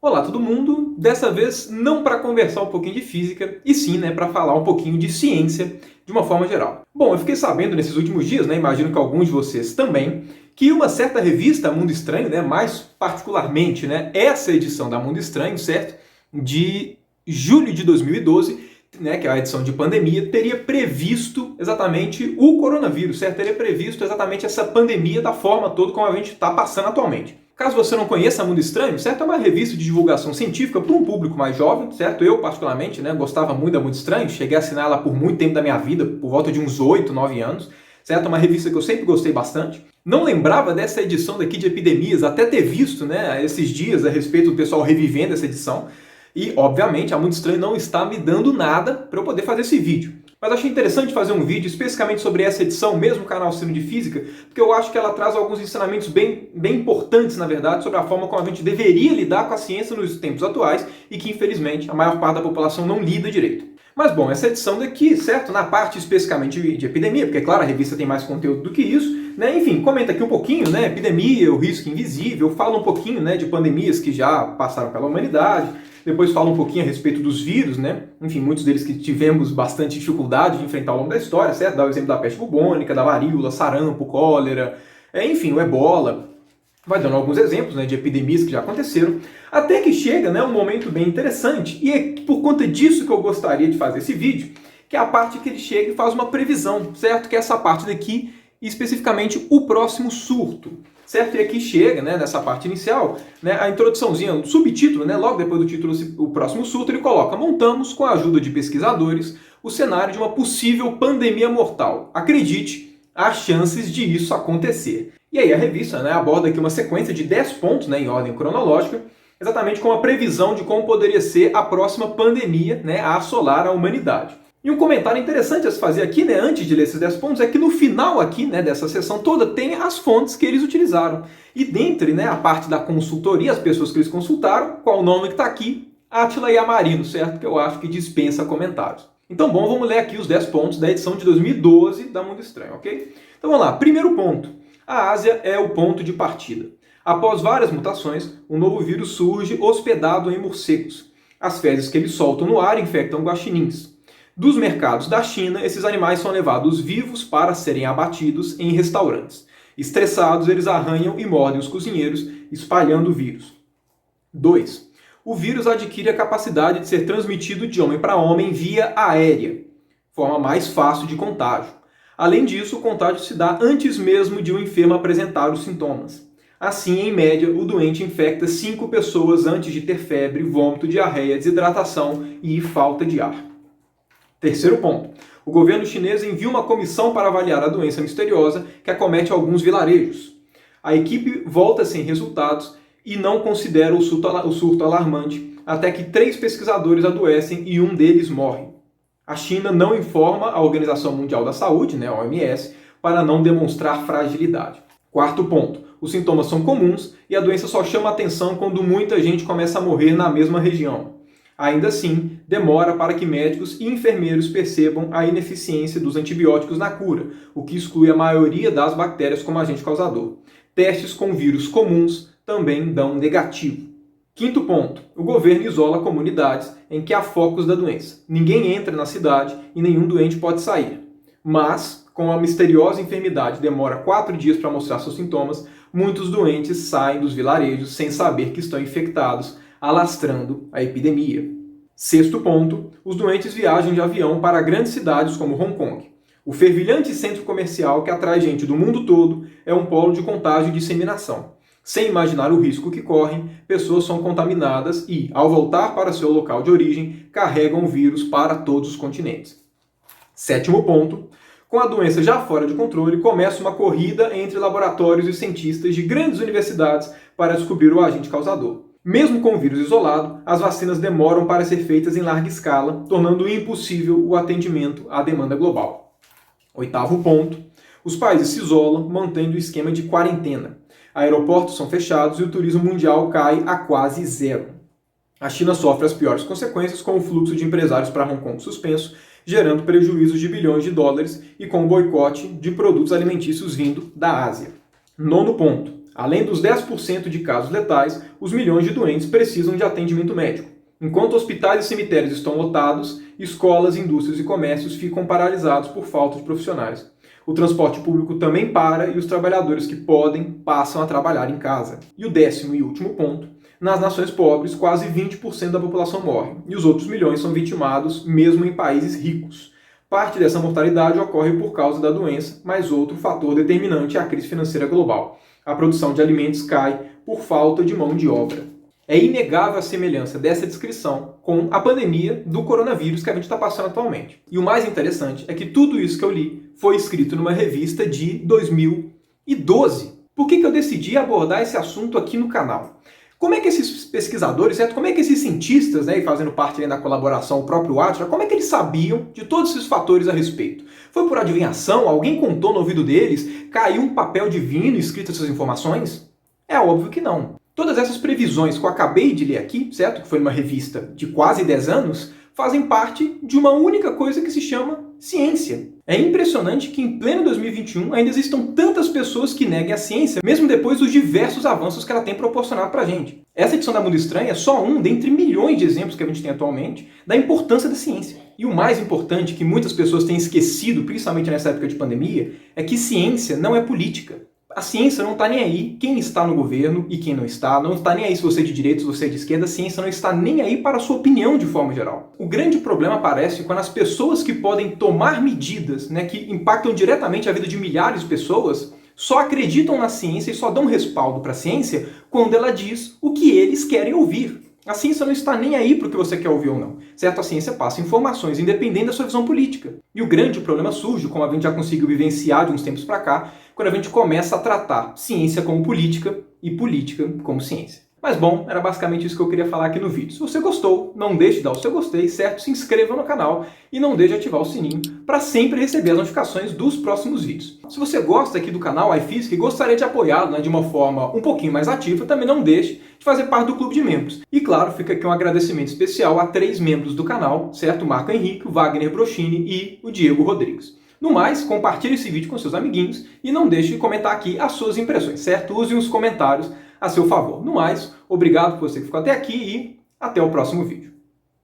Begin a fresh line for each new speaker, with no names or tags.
Olá todo mundo, dessa vez não para conversar um pouquinho de física, e sim para falar um pouquinho de ciência de uma forma geral. Bom, eu fiquei sabendo nesses últimos dias, imagino que alguns de vocês também, que uma certa revista, Mundo Estranho, mais particularmente essa edição da Mundo Estranho, certo? De julho de 2012, que é a edição de pandemia, teria previsto exatamente o coronavírus, certo? Teria previsto exatamente essa pandemia da forma toda como a gente está passando atualmente. Caso você não conheça Mundo Estranho, certo? É uma revista de divulgação científica para um público mais jovem, certo? Eu, particularmente, gostava muito da Mundo Estranho, cheguei a assinar ela por muito tempo da minha vida, por volta de uns 8, 9 anos, certo? É uma revista que eu sempre gostei bastante. Não lembrava dessa edição daqui de epidemias, até ter visto, esses dias a respeito do pessoal revivendo essa edição. E, obviamente, a Mundo Estranho não está me dando nada para eu poder fazer esse vídeo. Mas achei interessante fazer um vídeo especificamente sobre essa edição, mesmo canal Sino de Física, porque eu acho que ela traz alguns ensinamentos bem importantes, na verdade, sobre a forma como a gente deveria lidar com a ciência nos tempos atuais e que, infelizmente, a maior parte da população não lida direito. Mas, bom, essa edição daqui, certo? Na parte especificamente de epidemia, porque, claro, a revista tem mais conteúdo do que isso, enfim, comenta aqui um pouquinho, epidemia, o risco invisível, fala um pouquinho, de pandemias que já passaram pela humanidade, depois fala um pouquinho a respeito dos vírus, enfim, muitos deles que tivemos bastante dificuldade de enfrentar ao longo da história, certo? Dá o exemplo da peste bubônica, da varíola, sarampo, cólera, enfim, o ebola. Vai dando alguns exemplos de epidemias que já aconteceram, até que chega um momento bem interessante, e é por conta disso que eu gostaria de fazer esse vídeo, que é a parte que ele chega e faz uma previsão, certo? Que é essa parte daqui, e especificamente o próximo surto. Certo? E aqui chega, nessa parte inicial, a introduçãozinha, o subtítulo, logo depois do título, o próximo surto, ele coloca: montamos, com a ajuda de pesquisadores, o cenário de uma possível pandemia mortal. Acredite, há chances de isso acontecer. E aí a revista aborda aqui uma sequência de 10 pontos, em ordem cronológica, exatamente com a previsão de como poderia ser a próxima pandemia a assolar a humanidade. E um comentário interessante a se fazer aqui, antes de ler esses 10 pontos, é que no final aqui, dessa sessão toda, tem as fontes que eles utilizaram. E dentre a parte da consultoria, as pessoas que eles consultaram, qual o nome que está aqui? Átila Yamarino, certo? Que eu acho que dispensa comentários. Então, bom, vamos ler aqui os 10 pontos da edição de 2012 da Mundo Estranho, ok? Então vamos lá. Primeiro ponto. A Ásia é o ponto de partida. Após várias mutações, um novo vírus surge hospedado em morcegos. As fezes que eles soltam no ar infectam guaxinins. Dos mercados da China, esses animais são levados vivos para serem abatidos em restaurantes. Estressados, eles arranham e mordem os cozinheiros, espalhando o vírus. 2. O vírus adquire a capacidade de ser transmitido de homem para homem via aérea, forma mais fácil de contágio. Além disso, o contágio se dá antes mesmo de um enfermo apresentar os sintomas. Assim, em média, o doente infecta 5 pessoas antes de ter febre, vômito, diarreia, desidratação e falta de ar. Terceiro ponto. O governo chinês envia uma comissão para avaliar a doença misteriosa que acomete alguns vilarejos. A equipe volta sem resultados e não considera o surto alarmante, até que 3 pesquisadores adoecem e um deles morre. A China não informa a Organização Mundial da Saúde, a OMS, para não demonstrar fragilidade. Quarto ponto. Os sintomas são comuns e a doença só chama atenção quando muita gente começa a morrer na mesma região. Ainda assim, demora para que médicos e enfermeiros percebam a ineficiência dos antibióticos na cura, o que exclui a maioria das bactérias como agente causador. Testes com vírus comuns também dão negativo. Quinto ponto. O governo isola comunidades em que há focos da doença. Ninguém entra na cidade e nenhum doente pode sair. Mas, como a misteriosa enfermidade demora 4 dias para mostrar seus sintomas, muitos doentes saem dos vilarejos sem saber que estão infectados, alastrando a epidemia. Sexto ponto, os doentes viajam de avião para grandes cidades como Hong Kong. O fervilhante centro comercial que atrai gente do mundo todo é um polo de contágio e disseminação. Sem imaginar o risco que correm, pessoas são contaminadas e, ao voltar para seu local de origem, carregam o vírus para todos os continentes. Sétimo ponto, com a doença já fora de controle, começa uma corrida entre laboratórios e cientistas de grandes universidades para descobrir o agente causador. Mesmo com o vírus isolado, as vacinas demoram para ser feitas em larga escala, tornando impossível o atendimento à demanda global. Oitavo ponto. Os países se isolam, mantendo o esquema de quarentena. Aeroportos são fechados e o turismo mundial cai a quase zero. A China sofre as piores consequências, com o fluxo de empresários para Hong Kong suspenso, gerando prejuízos de bilhões de dólares e com o boicote de produtos alimentícios vindo da Ásia. Nono ponto. Além dos 10% de casos letais, os milhões de doentes precisam de atendimento médico. Enquanto hospitais e cemitérios estão lotados, escolas, indústrias e comércios ficam paralisados por falta de profissionais. O transporte público também para e os trabalhadores que podem passam a trabalhar em casa. E o 10º e último ponto: nas nações pobres, quase 20% da população morre, e os outros milhões são vitimados mesmo em países ricos. Parte dessa mortalidade ocorre por causa da doença, mas outro fator determinante é a crise financeira global. A produção de alimentos cai por falta de mão de obra. É inegável a semelhança dessa descrição com a pandemia do coronavírus que a gente está passando atualmente. E o mais interessante é que tudo isso que eu li foi escrito numa revista de 2012. Por que eu decidi abordar esse assunto aqui no canal? Como é que esses pesquisadores, certo? Como é que esses cientistas, né, fazendo parte da colaboração, o próprio Átila, como é que eles sabiam de todos esses fatores a respeito? Foi por adivinhação? Alguém contou no ouvido deles? Caiu um papel divino escrito essas informações? É óbvio que não. Todas essas previsões que eu acabei de ler aqui, certo? Que foi numa revista de quase 10 anos, fazem parte de uma única coisa que se chama ciência. É impressionante que em pleno 2021 ainda existam tantas pessoas que neguem a ciência, mesmo depois dos diversos avanços que ela tem proporcionado pra gente. Essa edição da Mundo Estranho é só um dentre milhões de exemplos que a gente tem atualmente da importância da ciência. E o mais importante, que muitas pessoas têm esquecido, principalmente nessa época de pandemia, é que ciência não é política. A ciência não está nem aí quem está no governo e quem não está nem aí se você é de direita, se você é de esquerda, a ciência não está nem aí para a sua opinião de forma geral. O grande problema aparece quando as pessoas que podem tomar medidas, né, que impactam diretamente a vida de milhares de pessoas, só acreditam na ciência e só dão respaldo para a ciência quando ela diz o que eles querem ouvir. A ciência não está nem aí para o que você quer ouvir ou não, certo? A ciência passa informações independente da sua visão política. E o grande problema surge, como a gente já conseguiu vivenciar de uns tempos para cá, quando a gente começa a tratar ciência como política e política como ciência. Mas bom, era basicamente isso que eu queria falar aqui no vídeo. Se você gostou, não deixe de dar o seu gostei, certo? Se inscreva no canal e não deixe de ativar o sininho para sempre receber as notificações dos próximos vídeos. Se você gosta aqui do canal iFísica e gostaria de apoiá-lo, né, de uma forma um pouquinho mais ativa, também não deixe de fazer parte do clube de membros. E claro, fica aqui um agradecimento especial a 3 membros do canal, certo? O Marco Henrique, o Wagner Brochini e o Diego Rodrigues. No mais, compartilhe esse vídeo com seus amiguinhos e não deixe de comentar aqui as suas impressões, certo? Use os comentários a seu favor. No mais, obrigado por você que ficou até aqui e até o próximo vídeo.